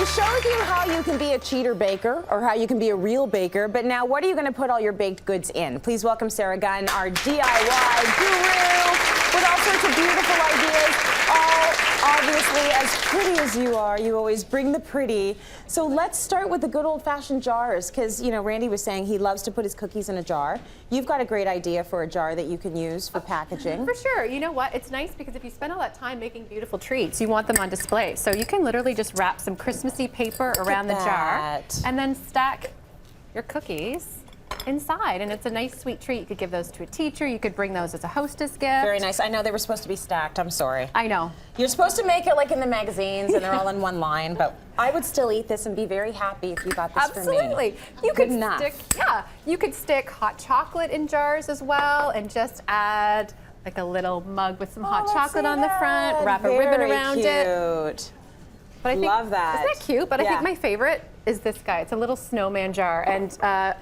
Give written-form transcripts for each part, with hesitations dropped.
We showed you how you can be a cheater baker or how you can be a real baker, but now what are you going to put all your baked goods in? Please welcome Sarah Gunn, our DIY guru, with all sorts of beautiful ideas, all obviously as pretty as you are. You always bring the pretty. So let's start with the good old-fashioned jars, because, you know, Randy was saying he loves to put his cookies in a jar. You've got a great idea for a jar that you can use for packaging. For sure. You know what? It's nice because if you spend all that time making beautiful treats, you want them on display. So you can literally just wrap some Christmassy paper around the jar and then stack your cookies inside, and it's a nice sweet treat. You could give those to a teacher. You could bring those as a hostess gift. Very nice. I know they were supposed to be stacked. I'm sorry. I know. You're supposed to make it like in the magazines and they're all in one line, but I would still eat this and be very happy if you got this for me. Absolutely. You could you could stick hot chocolate in jars as well and just add like a little mug with some hot chocolate on the front, wrap a ribbon around it. But I think, love that. Isn't that cute? But I think my favorite is this guy. It's a little snowman jar, and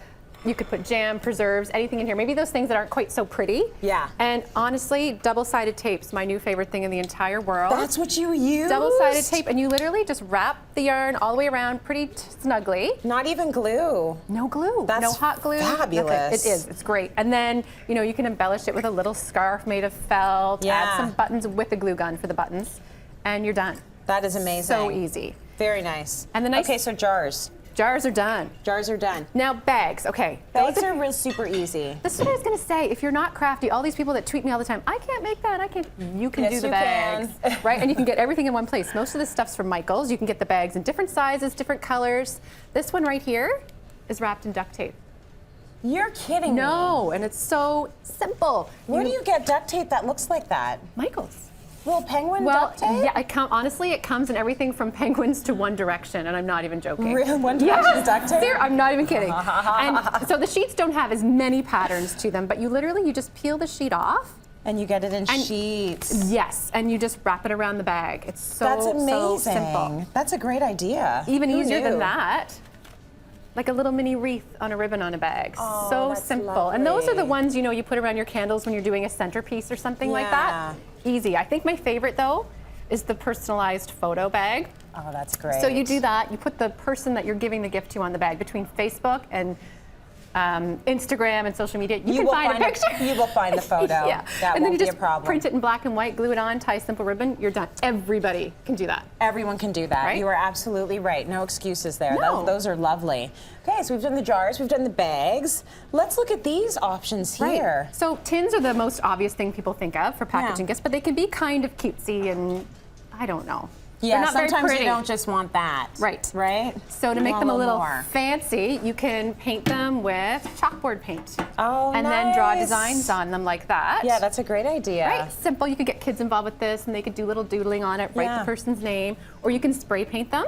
you could put jam, preserves, anything in here. Maybe those things that aren't quite so pretty. Yeah. And honestly, double-sided tape's my new favorite thing in the entire world. That's what you use? Double-sided tape, and you literally just wrap the yarn all the way around pretty snugly. Not even glue. No glue. That's no hot glue. fabulous. It is. It's great. And then, you know, you can embellish it with a little scarf made of felt, add some buttons with a glue gun for the buttons, and you're done. That is amazing. So easy. Very nice. And the nice. Okay, so jars. Jars are done. Jars are done. Now bags, okay. Bags are real super easy. This is what I was gonna say. If you're not crafty, all these people that tweet me all the time, I can't make that, I can't. You can do the bags, right? And you can get everything in one place. Most of this stuff's from Michael's. You can get the bags in different sizes, different colors. This one right here is wrapped in duct tape. You're kidding me. No, and it's so simple. Where do you get duct tape that looks like that? Michael's. Little penguin duct tape? Yeah, honestly, it comes in everything from penguins to One Direction, and I'm not even joking. Really? One Direction duct tape? I'm not even kidding. And so the sheets don't have as many patterns to them, but you just peel the sheet off. And you get it in sheets. Yes, and you just wrap it around the bag. It's That's amazing. so simple. That's a great idea. Even easier than that. Like a little mini wreath on a ribbon on a bag. Oh, so simple. Lovely. And those are the ones, you know, you put around your candles when you're doing a centerpiece or something like that. Easy. I think my favorite though is the personalized photo bag. Oh, that's great. So you do that, you put the person that you're giving the gift to on the bag. Between Facebook and Instagram and social media, you can find a picture. You will find the photo. Yeah. That and then won't you be just a problem. print it in black and white, glue it on, tie a simple ribbon, you're done. Everybody can do that. Everyone can do that. Right? You are absolutely right. No excuses there. No. Those are lovely. Okay, so we've done the jars, we've done the bags. Let's look at these options here. Right. So tins are the most obvious thing people think of for packaging gifts, but they can be kind of cutesy and I don't know. Yeah, not sometimes very pretty. you don't just want that. Right. Right? So to make them a little fancy, you can paint them with chalkboard paint. Oh, and then draw designs on them like that. Yeah, that's a great idea. Right, simple. You could get kids involved with this and they could do little doodling on it, write the person's name, or you can spray paint them.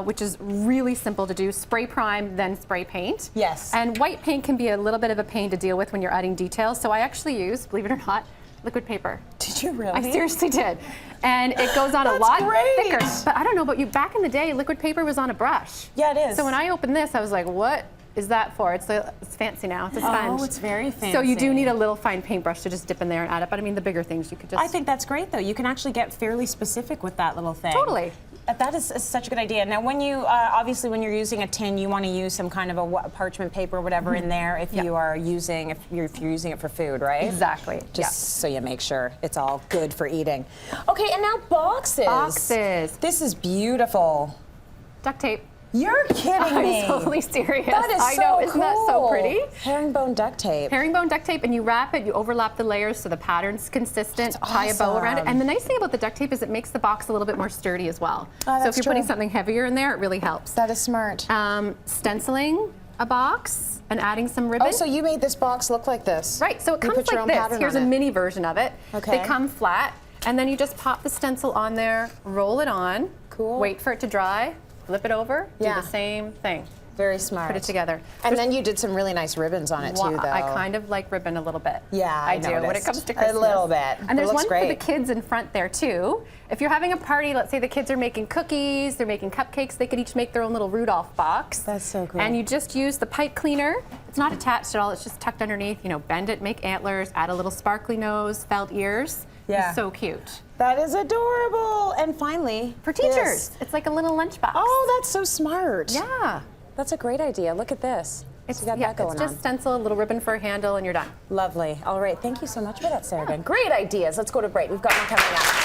Which is really simple to do. Spray prime, then spray paint. Yes. And white paint can be a little bit of a pain to deal with when you're adding details. So I actually use, believe it or not, liquid paper. Did you really? I seriously did. And it goes on a lot thicker. But I don't know about you, back in the day, liquid paper was on a brush. Yeah, it is. So when I opened this, I was like, what is that for? It's fancy now. It's a sponge. Oh, it's very fancy. So you do need a little fine paintbrush to just dip in there and add it. But I mean, the bigger things you could just... I think that's great, though. You can actually get fairly specific with that little thing. Totally. That is such a good idea. Now, when you obviously when you're using a tin, you want to use some kind of a parchment paper or whatever in there if you are using if you're using it for food, right? Exactly. Just so you make sure it's all good for eating. Okay, and now boxes. Boxes. This is beautiful. Duct tape. You're kidding me. I'm totally serious. That is I know, so isn't that so pretty? Herringbone duct tape. Herringbone duct tape, and you wrap it, you overlap the layers so the pattern's consistent, That's tie a bow around it. awesome. And the nice thing about the duct tape is it makes the box a little bit more sturdy as well. Oh, so if you're true. putting something heavier in there, it really helps. That is smart. Stenciling a box and adding some ribbon. Oh, so you made this box look like this. Right, so it You comes put your like own this. Here's a pattern on it. mini version of it. Okay. They come flat, and then you just pop the stencil on there, roll it on, wait for it to dry, flip it over, do the same thing. Very smart. Put it together. And then you did some really nice ribbons on it too, though. I kind of like ribbon a little bit. Yeah, I do when it noticed. comes to Christmas. A little bit. And there's It looks one great. for the kids in front there too. If you're having a party, let's say the kids are making cookies, they're making cupcakes, they could each make their own little Rudolph box. That's so cool. And you just use the pipe cleaner. It's not attached at all, it's just tucked underneath. You know, bend it, make antlers, add a little sparkly nose, felt ears. Yeah. It's so cute. That is adorable. And finally, For teachers, this. it's like a little lunchbox. Oh, that's so smart. Yeah. That's a great idea. Look at this. It's, So you got yeah, that going it's just on. stencil, a little ribbon for a handle, and you're done. Lovely. All right. Thank you so much for that, Sarah Gunn. Great ideas. Let's go to break. We've got one coming up.